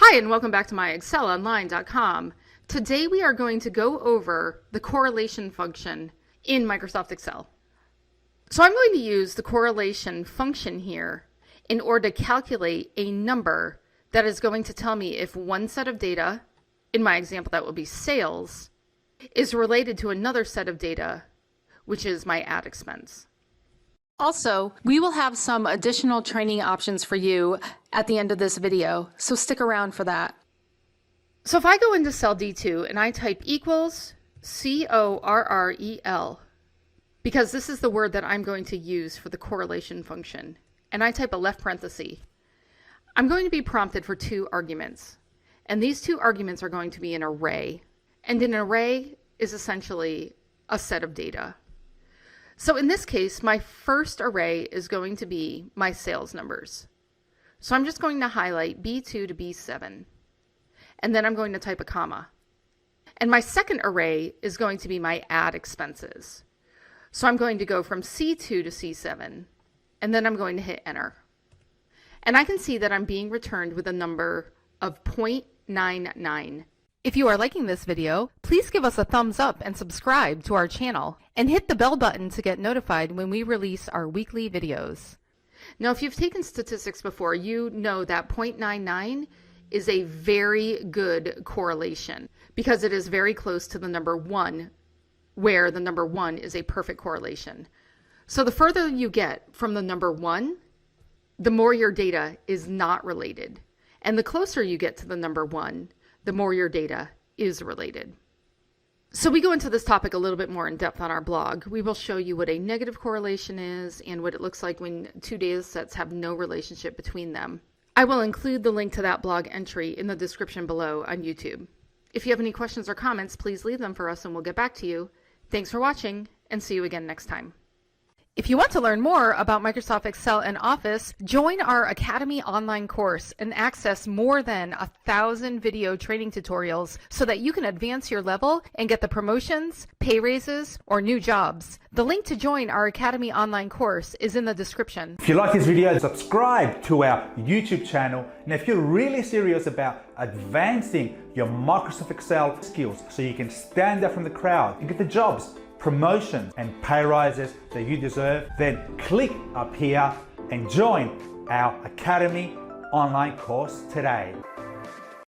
Hi, and welcome back to MyExcelOnline.com. Today we are going to go over the correlation function in Microsoft Excel. So I'm going to use the correlation function here in order to calculate a number that is going to tell me if one set of data, in my example that will be sales, is related to another set of data, which is my ad expense. Also, we will have some additional training options for you at the end of this video, so stick around for that. So if I go into cell D2 and I type equals CORREL, because this is the word that I'm going to use for the correlation function, and I type a left parenthesis, I'm going to be prompted for two arguments. And these two arguments are going to be an array. And an array is essentially a set of data. So in this case, my first array is going to be my sales numbers. So I'm just going to highlight B2 to B7. And then I'm going to type a comma. And my second array is going to be my ad expenses. So I'm going to go from C2 to C7. And then I'm going to hit enter. And I can see that I'm being returned with a number of 0.99. If you are liking this video, please give us a thumbs up and subscribe to our channel, and hit the bell button to get notified when we release our weekly videos. Now, if you've taken statistics before, you know that 0.99 is a very good correlation because it is very close to the number 1, where the number 1 is a perfect correlation. So the further you get from the number 1, the more your data is not related. And the closer you get to the number 1, the more your data is related. So we go into this topic a little bit more in depth on our blog. We will show you what a negative correlation is and what it looks like when two data sets have no relationship between them. I will include the link to that blog entry in the description below on YouTube. If you have any questions or comments, please leave them for us and we'll get back to you. Thanks for watching, and see you again next time. If you want to learn more about Microsoft Excel and Office, join our Academy online course and access more than 1,000 video training tutorials so that you can advance your level and get the promotions, pay raises, or new jobs. The link to join our Academy online course is in the description. If you like this video, subscribe to our YouTube channel. And if you're really serious about advancing your Microsoft Excel skills so you can stand out from the crowd and get the jobs, promotions and pay rises that you deserve, then click up here and join our Academy online course today.